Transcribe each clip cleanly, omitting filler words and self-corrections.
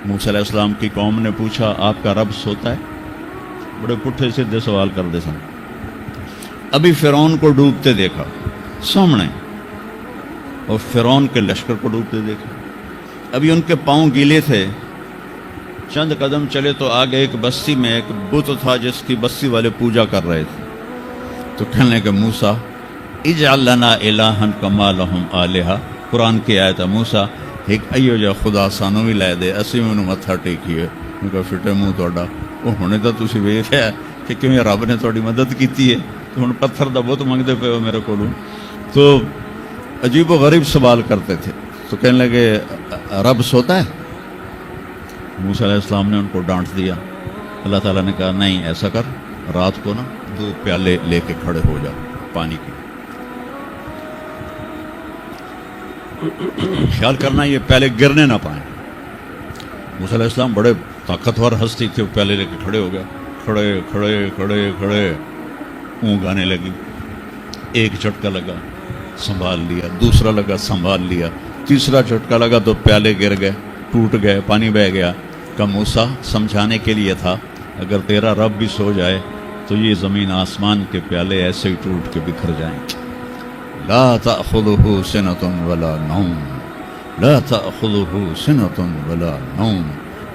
موسیٰ علیہ السلام کی قوم نے پوچھا آپ کا رب سوتا ہے؟ بڑے پٹھے سیدھے سوال کر دے سن. ابھی فرعون کو ڈوبتے دیکھا سامنے، اور فرعون کے لشکر کو ڈوبتے دیکھا. ابھی ان کے پاؤں گیلے تھے، چند قدم چلے تو آگے ایک بستی میں ایک بت تھا جس کی بستی والے پوجا کر رہے تھے. تو کہنے لگے موسیٰ اجعل لنا الہا کما لہم آلہہ. قرآن کی آیت ہے موسیٰ ایک ایو جا خدا سانو بھی لے دے اسی میں متھا ٹیکیے. ان کا فٹے منہ توڑا وہ ہونے تو تسی ویکھیا کہ کیویں رب نے تھوڑی مدد کیتی ہے، تو ہن پتھر دا بت منگدے پے ہو میرے کولوں. تو عجیب و غریب سوال کرتے تھے. تو کہنے لگے رب سوتا ہے؟ موسیٰ علیہ السلام نے ان کو ڈانٹ دیا. اللہ تعالیٰ نے کہا نہیں، ایسا کر رات کو نا 2 پیالے لے کے کھڑے ہو جا پانی کی. خیال کرنا یہ پیالے گرنے نہ پائیں. موسیٰ علیہ السلام بڑے طاقتور ہستی تھے، وہ پیالے لے کے کھڑے ہو گئے. کھڑے کھڑے کھڑے کھڑے اونگ آنے لگی. ایک جھٹکا لگا سنبھال لیا، دوسرا لگا سنبھال لیا، تیسرا جھٹکا لگا تو پیالے گر گئے، ٹوٹ گئے، پانی بہہ گیا. کہ موسیٰ سمجھانے کے لیے تھا اگر تیرا رب بھی سو جائے تو یہ زمین آسمان کے پیالے ایسے ہی ٹوٹ کے بکھر جائیں. لا تأخذہ سنۃ ولا نوم، لا تأخذہ سنۃ ولا نوم.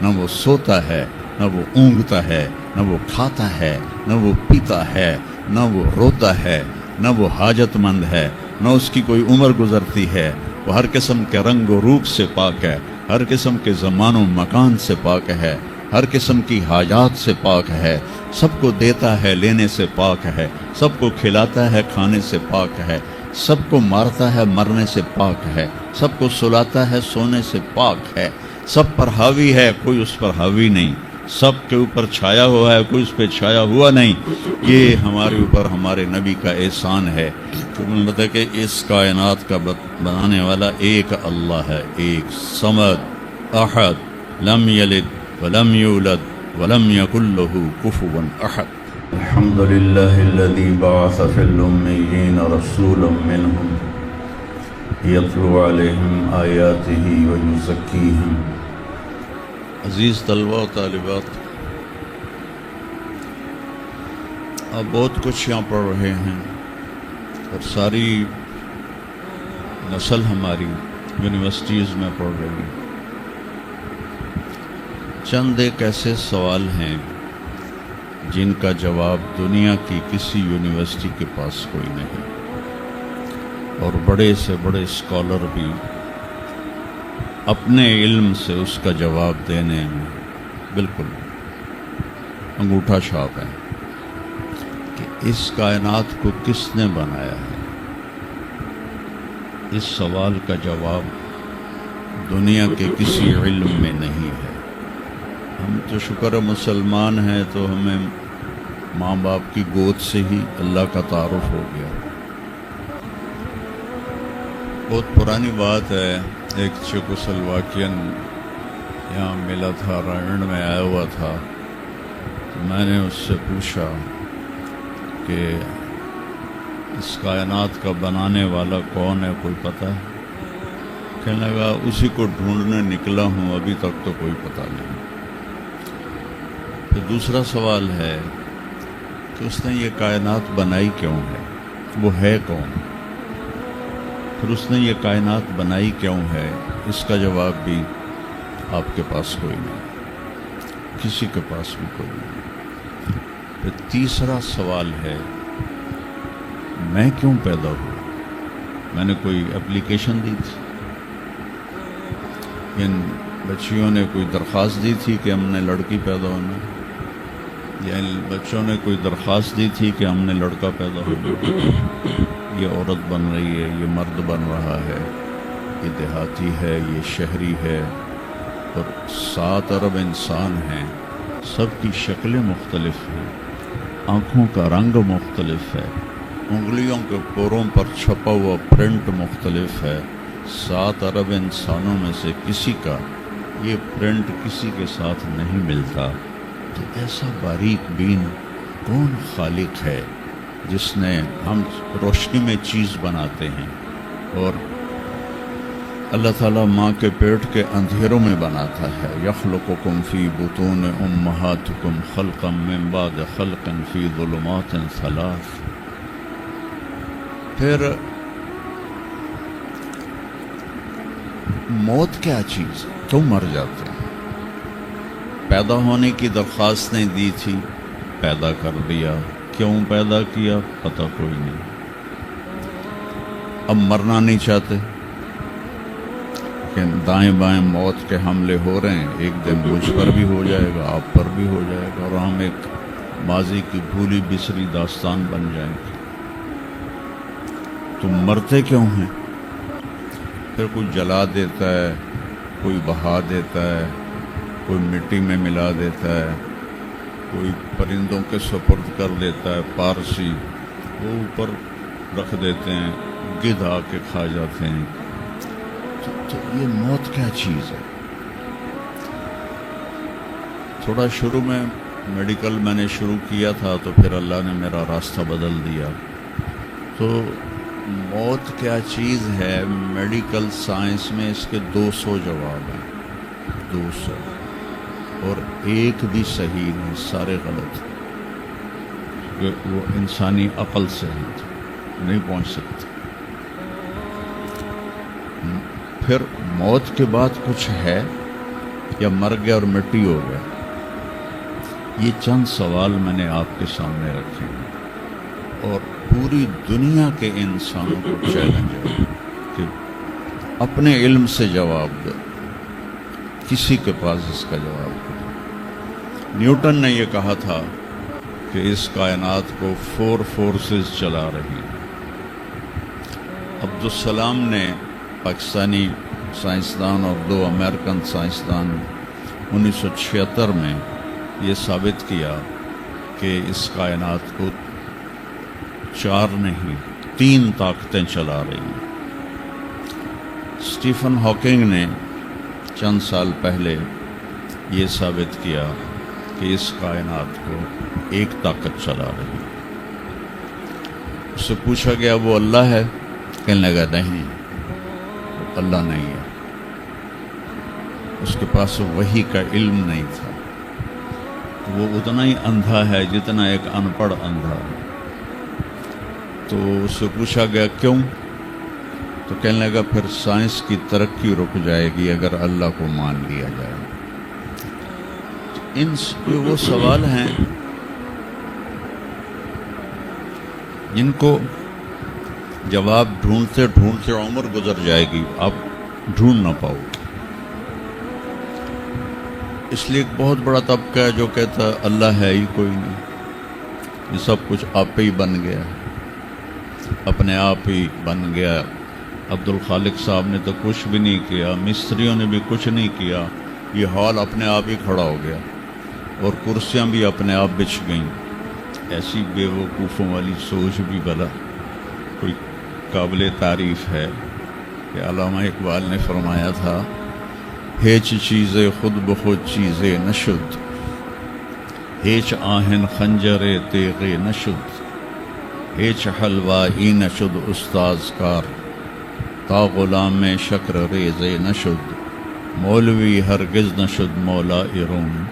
نہ وہ سوتا ہے، نہ وہ اونگتا ہے، نہ وہ کھاتا ہے، نہ وہ پیتا ہے، نہ وہ روتا ہے، نہ وہ حاجت مند ہے، نہ اس کی کوئی عمر گزرتی ہے. وہ ہر قسم کے رنگ و روپ سے پاک ہے، ہر قسم کے زمان و مکان سے پاک ہے، ہر قسم کی حاجات سے پاک ہے. سب کو دیتا ہے، لینے سے پاک ہے، سب کو کھلاتا ہے، کھانے سے پاک ہے، سب کو مارتا ہے، مرنے سے پاک ہے، سب کو سلاتا ہے، سونے سے پاک ہے. سب پر حاوی ہے، کوئی اس پر حاوی نہیں. سب کے اوپر چھایا ہوا ہے، کوئی اس پہ چھایا ہوا نہیں. یہ ہمارے اوپر ہمارے نبی کا احسان ہے. تمہیں بتا کہ اس کائنات کا بنانے والا ایک اللہ ہے، ایک صمد احد لم یلد ولم یولد ولم یکن له کفوا احد. الحمد للہ الذی بعث فی الامیین رسولا منہم یتلو علیہم آیاتہ ویزکیہم. عزیز طلبہ و طالبات، آپ بہت کچھ یہاں پڑھ رہے ہیں اور ساری نسل ہماری یونیورسٹیز میں پڑھ رہی ہے. چند ایک ایسے سوال ہیں جن کا جواب دنیا کی کسی یونیورسٹی کے پاس کوئی نہیں، اور بڑے سے بڑے اسکالر بھی اپنے علم سے اس کا جواب دینے میں بالکل انگوٹھا چھاپ ہے کہ اس کائنات کو کس نے بنایا ہے. اس سوال کا جواب دنیا کے کسی علم میں نہیں ہے. ہم تو شکر مسلمان ہیں تو ہمیں ماں باپ کی گود سے ہی اللہ کا تعارف ہو گیا. بہت پرانی بات ہے، ایک چیکوسلواکین یہاں ملا تھا، رائنڈ میں آیا ہوا تھا. میں نے اس سے پوچھا کہ اس کائنات کا بنانے والا کون ہے، کوئی پتہ ہے؟ کہنے لگا اسی کو ڈھونڈنے نکلا ہوں، ابھی تک تو کوئی پتہ نہیں. پھر دوسرا سوال ہے کہ اس نے یہ کائنات بنائی کیوں ہے، وہ ہے کون؟ پھر اس نے یہ کائنات بنائی کیوں ہے، اس کا جواب بھی آپ کے پاس کوئی نہیں، کسی کے پاس بھی کوئی نہیں. پھر تیسرا سوال ہے میں کیوں پیدا ہوا؟ میں نے کوئی اپلیکیشن دی تھی؟ ان بچیوں نے کوئی درخواست دی تھی کہ ہم نے لڑکی پیدا ہونا، یا ان بچوں نے کوئی درخواست دی تھی کہ ہم نے لڑکا پیدا ہونا؟ یہ عورت بن رہی ہے، یہ مرد بن رہا ہے، یہ دیہاتی ہے، یہ شہری ہے، اور 7 ارب انسان ہیں. سب کی شکلیں مختلف ہیں، آنکھوں کا رنگ مختلف ہے، انگلیوں کے پوروں پر چھپا ہوا پرنٹ مختلف ہے. 7 ارب انسانوں میں سے کسی کا یہ پرنٹ کسی کے ساتھ نہیں ملتا. تو ایسا باریک بین کون خالق ہے جس نے، ہم روشنی میں چیز بناتے ہیں اور اللہ تعالیٰ ماں کے پیٹ کے اندھیروں میں بناتا ہے. یخلقکم فی بطون امہاتکم خلقا من بعد خلق فی ظلمات ثلاث. پھر موت کیا چیز؟ کیوں مر جاتے ہیں؟ پیدا ہونے کی درخواست نہیں دی تھی، پیدا کر دیا. کیوں پیدا کیا پتہ کوئی نہیں. اب مرنا نہیں چاہتے کہ دائیں بائیں موت کے حملے ہو رہے ہیں. ایک دن مجھ پر بھی ہو جائے گا، آپ پر بھی ہو جائے گا، اور ہم ایک ماضی کی بھولی بسری داستان بن جائیں گے. تم مرتے کیوں ہیں؟ پھر کوئی جلا دیتا ہے، کوئی بہا دیتا ہے، کوئی مٹی میں ملا دیتا ہے، کوئی پرندوں کے سپرد کر دیتا ہے. پارسی وہ اوپر رکھ دیتے ہیں، گدھ آ کے کھا جاتے ہیں. تو یہ موت کیا چیز ہے؟ تھوڑا شروع میں میڈیکل میں نے شروع کیا تھا، تو پھر اللہ نے میرا راستہ بدل دیا. تو موت کیا چیز ہے؟ میڈیکل سائنس میں اس کے 200 جواب ہیں، 200، اور ایک بھی صحیح نہیں، سارے غلط. وہ انسانی عقل سے نہیں پہنچ سکتے. پھر موت کے بعد کچھ ہے یا مر گیا اور مٹی ہو گیا؟ یہ چند سوال میں نے آپ کے سامنے رکھے ہیں، اور پوری دنیا کے انسانوں کو چیلنج ہے کہ اپنے علم سے جواب دو. کسی کے پاس اس کا جواب نہیں. نیوٹن نے یہ کہا تھا کہ اس کائنات کو 4 فورسز چلا رہی ہیں. عبدالسلام نے، پاکستانی سائنسدان اور 2 امریکن سائنسدان، 1976 میں یہ ثابت کیا کہ اس کائنات کو 4 نہیں 3 طاقتیں چلا رہی ہیں. اسٹیفن ہاکنگ نے چند سال پہلے یہ ثابت کیا کہ اس کائنات کو ایک طاقت چلا رہی ہے. اس سے پوچھا گیا وہ اللہ ہے؟ کہنے لگا نہیں، وہ اللہ نہیں ہے. اس کے پاس وحی کا علم نہیں تھا. وہ اتنا ہی اندھا ہے جتنا ایک ان پڑھ اندھا ہے. تو اس سے پوچھا گیا کیوں؟ تو کہنے لگا پھر سائنس کی ترقی رک جائے گی اگر اللہ کو مان لیا جائے. یہ وہ سوال ہیں جن کو جواب ڈھونڈتے ڈھونڈتے عمر گزر جائے گی، آپ ڈھونڈ نہ پاؤ. اس لیے ایک بہت بڑا طبقہ ہے جو کہتا ہے اللہ ہے ہی کوئی نہیں، یہ سب کچھ آپ ہی بن گیا، اپنے آپ ہی بن گیا. عبد الخالق صاحب نے تو کچھ بھی نہیں کیا، مستریوں نے بھی کچھ نہیں کیا، یہ ہال اپنے آپ ہی کھڑا ہو گیا، اور کرسیاں بھی اپنے آپ بچھ گئیں. ایسی بے وقوفوں والی سوچ بھی بلا کوئی قابل تعریف ہے کہ علامہ اقبال نے فرمایا تھا ہیچ چیزیں خود بخود چیزیں نشد، ہیچ آہن خنجر تیغ نشد، ہیچ حلوائی نشد استاذ کار، تا غلام میں شکر ریز نشد، مولوی ہرگز نشد مولا روم،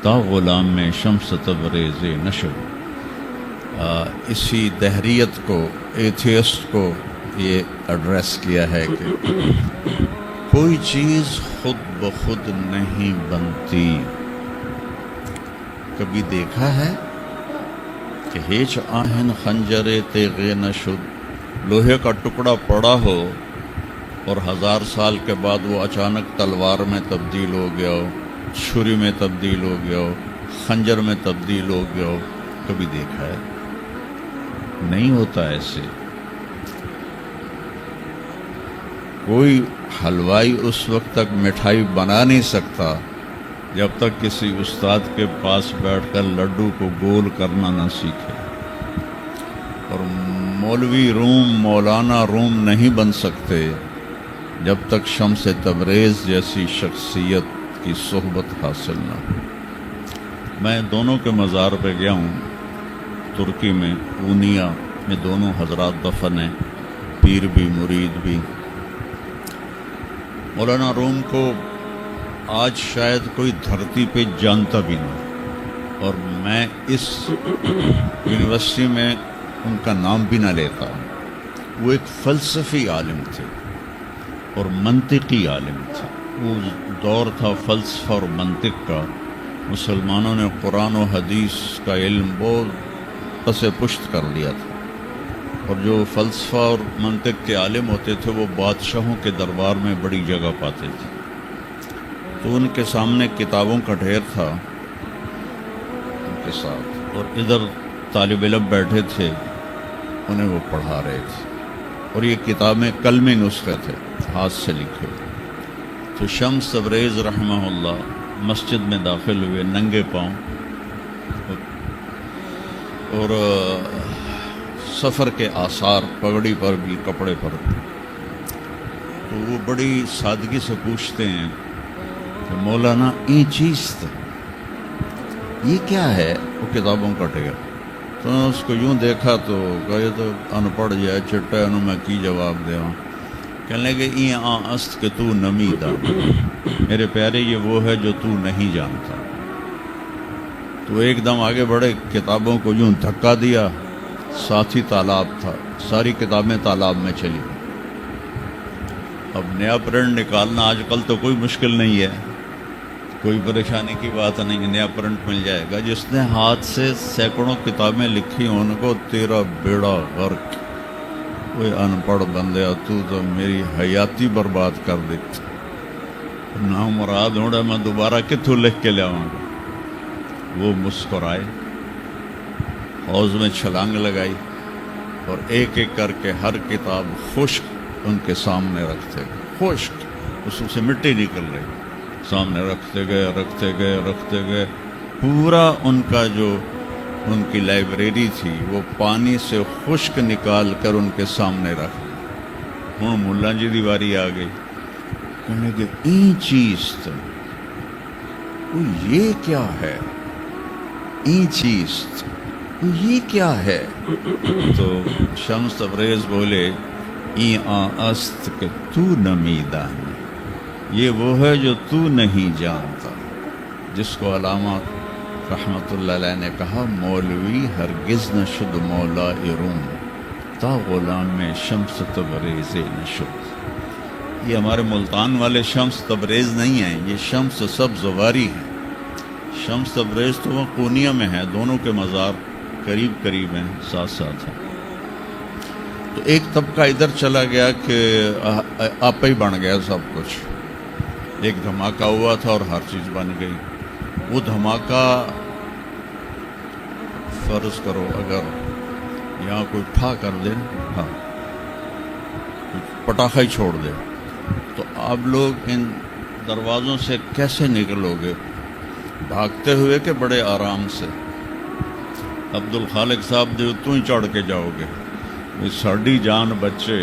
تا غلام میں شمس تبریز نشد. اسی دہریت کو، ایتھیسٹ کو یہ ایڈریس کیا ہے کہ کوئی چیز خود بخود نہیں بنتی. کبھی دیکھا ہے کہ ہیچ آہن خنجر تیغ نشد، لوہے کا ٹکڑا پڑا ہو اور 1000 سال کے بعد وہ اچانک تلوار میں تبدیل ہو گیا ہو، چھری میں تبدیل ہو گیا ہو، خنجر میں تبدیل ہو گیا ہو؟ کبھی دیکھا ہے؟ نہیں ہوتا ایسے. کوئی حلوائی اس وقت تک مٹھائی بنا نہیں سکتا جب تک کسی استاد کے پاس بیٹھ کر لڈو کو گول کرنا نہ سیکھے. اور مولوی روم، مولانا روم نہیں بن سکتے جب تک شمس تبریز جیسی شخصیت کی صحبت حاصل نہ ہو. میں دونوں کے مزار پہ گیا ہوں، ترکی میں اونیا میں دونوں حضرات دفن ہیں، پیر بھی مرید بھی. مولانا روم کو آج شاید کوئی دھرتی پہ جانتا بھی نہیں، اور میں اس یونیورسٹی میں ان کا نام بھی نہ لیتا۔ وہ ایک فلسفی عالم تھے اور منطقی عالم تھے۔ وہ دور تھا فلسفہ اور منطق کا، مسلمانوں نے قرآن و حدیث کا علم بہت پس پشت کر لیا تھا، اور جو فلسفہ اور منطق کے عالم ہوتے تھے وہ بادشاہوں کے دربار میں بڑی جگہ پاتے تھے۔ تو ان کے سامنے کتابوں کا ڈھیر تھا ان کے ساتھ، اور ادھر طالب علم بیٹھے تھے، انہیں وہ پڑھا رہے تھے، اور یہ کتابیں کلمی نسخے تھے ہاتھ سے لکھے۔ تو شمس تبریز رحمہ اللہ مسجد میں داخل ہوئے ننگے پاؤں، اور سفر کے آثار پگڑی پر بھی، کپڑے پر۔ تو وہ بڑی سادگی سے پوچھتے ہیں کہ مولانا یہ چیز تھا، یہ کیا ہے؟ وہ کتابوں کا ڈھیر۔ تو نے اس کو یوں دیکھا تو کہا یہ تو ان پڑھ جائے چٹا ہے، انہوں میں کی جواب دے ہوں۔ کہنے لگے ای است کہ تو نمی دان، میرے پیارے یہ وہ ہے جو تو نہیں جانتا۔ تو ایک دم آگے بڑھے، کتابوں کو یوں دھکا دیا، ساتھ ہی تالاب تھا، ساری کتابیں تالاب میں چلی۔ اب نیا پرنٹ نکالنا آج کل تو کوئی مشکل نہیں ہے، کوئی پریشانی کی بات نہیں، نیا پرنٹ مل جائے گا۔ جس نے ہاتھ سے سینکڑوں کتابیں لکھی ان کو تیرا بیڑا غرق، وہ ان پڑھ بندیا تو میری حیاتی برباد کر دیتی، نہ مراد ہوڑا میں دوبارہ کتوں لکھ کے لیاؤں گا۔ وہ مسکرائے، حوض میں چھلانگ لگائی، اور ایک ایک کر کے ہر کتاب خشک ان کے سامنے رکھتے گئے، خشک، اس سے مٹی نکل رہی، سامنے رکھتے گئے رکھتے گئے رکھتے گئے، پورا ان کا جو ان کی لائبریری تھی وہ پانی سے خشک نکال کر ان کے سامنے رکھ دی۔ ہوں ملا جی دی واری آ گئی، کہنے کہ این چیز تو یہ کیا ہے، این چیز یہ کیا ہے؟ تو شمس تبریز بولے ای است کہ تو نمیدان، یہ وہ ہے جو تو نہیں جانتا، جس کو علامہ رحمت اللہ علیہ نے کہا مولوی ہرگز نہ شد مولا روم تا غلام شمس تبریز نہ شد۔ یہ ہمارے ملتان والے شمس تبریز نہیں ہیں، یہ شمس سبز واری ہیں۔ شمس تبریز تو وہ قونیہ میں ہے، دونوں کے مزار قریب قریب ہیں، ساتھ ساتھ ہیں۔ تو ایک طبقہ ادھر چلا گیا کہ آپ ہی بن گیا سب کچھ، ایک دھماکہ ہوا تھا اور ہر چیز بن گئی۔ وہ دھماکہ فرض کرو اگر یہاں کوئی ٹھا کر دے، ہاں پٹاخہ ہی چھوڑ دے، تو آپ لوگ ان دروازوں سے کیسے نکلو گے؟ بھاگتے ہوئے کہ بڑے آرام سے؟ عبد الخالق صاحب جو تو ہی چڑھ کے جاؤ گے، ساڑی جان بچے۔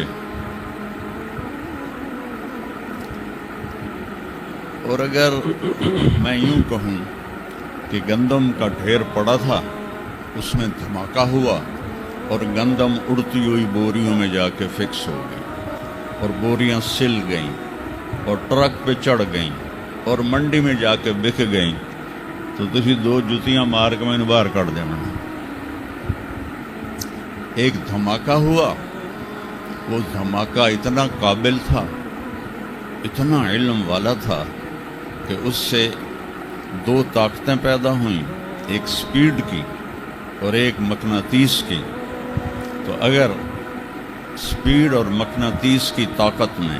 اور اگر میں یوں کہوں کہ گندم کا ڈھیر پڑا تھا، اس میں دھماکہ ہوا اور گندم اڑتی ہوئی بوریوں میں جا کے فکس ہو گئی، اور بوریاں سل گئیں اور ٹرک پہ چڑھ گئیں اور منڈی میں جا کے بک گئیں، تو تسی دو جتیاں مار کے میں نے باہر کر دینا۔ ایک دھماکہ ہوا، وہ دھماکہ اتنا قابل تھا، اتنا علم والا تھا کہ اس سے دو طاقتیں پیدا ہوئیں، ایک سپیڈ کی اور ایک مقناطیس کی۔ تو اگر سپیڈ اور مقناطیس کی طاقت میں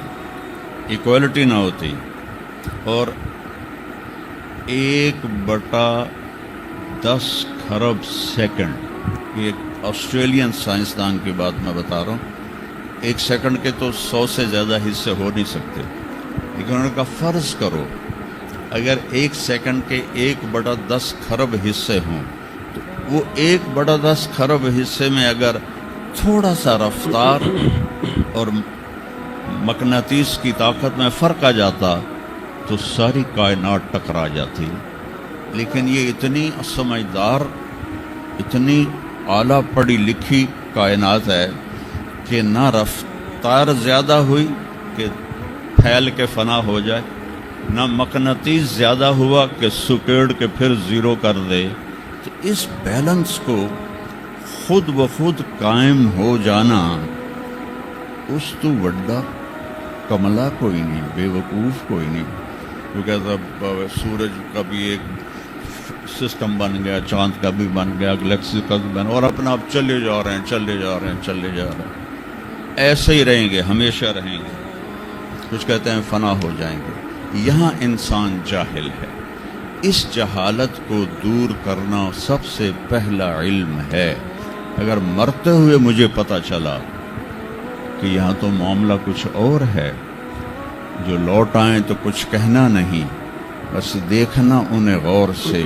ایکوالٹی نہ ہوتی اور 1/10 خرب سیکنڈ، یہ آسٹریلین سائنسدان کی بات میں بتا رہا ہوں، 1 سیکنڈ کے تو 100 سے زیادہ حصے ہو نہیں سکتے، لیکن انہوں نے کہا فرض کرو اگر 1 سیکنڈ کے 1/10 خرب حصے ہوں، تو وہ 1/10 خرب حصے میں اگر تھوڑا سا رفتار اور مقناطیس کی طاقت میں فرق آ جاتا تو ساری کائنات ٹکرا جاتی۔ لیکن یہ اتنی سمجھدار، اتنی اعلیٰ پڑھی لکھی کائنات ہے کہ نہ رفتار زیادہ ہوئی کہ پھیل کے فنا ہو جائے، نہ مقناطیس زیادہ ہوا کہ سکیڑ کے پھر زیرو کر دے. تو اس بیلنس کو خود بخود قائم ہو جانا، اس تو وڈا کملا کوئی نہیں، بے وقوف کوئی نہیں. وہ کہتا سورج کا بھی ایک سسٹم بن گیا، چاند کا بھی بن گیا، گلیکسی کا بھی بن گیا، اور اپنا آپ چلے جا رہے ہیں چلے جا رہے ہیں چلے جا رہے ہیں، ایسے ہی رہیں گے، ہمیشہ رہیں گے. کچھ کہتے ہیں فنا ہو جائیں گے. یہاں انسان جاہل ہے. اس جہالت کو دور کرنا سب سے پہلا علم ہے. اگر مرتے ہوئے مجھے پتہ چلا کہ یہاں تو معاملہ کچھ اور ہے، جو لوٹ آئیں تو کچھ کہنا نہیں، بس دیکھنا انہیں غور سے.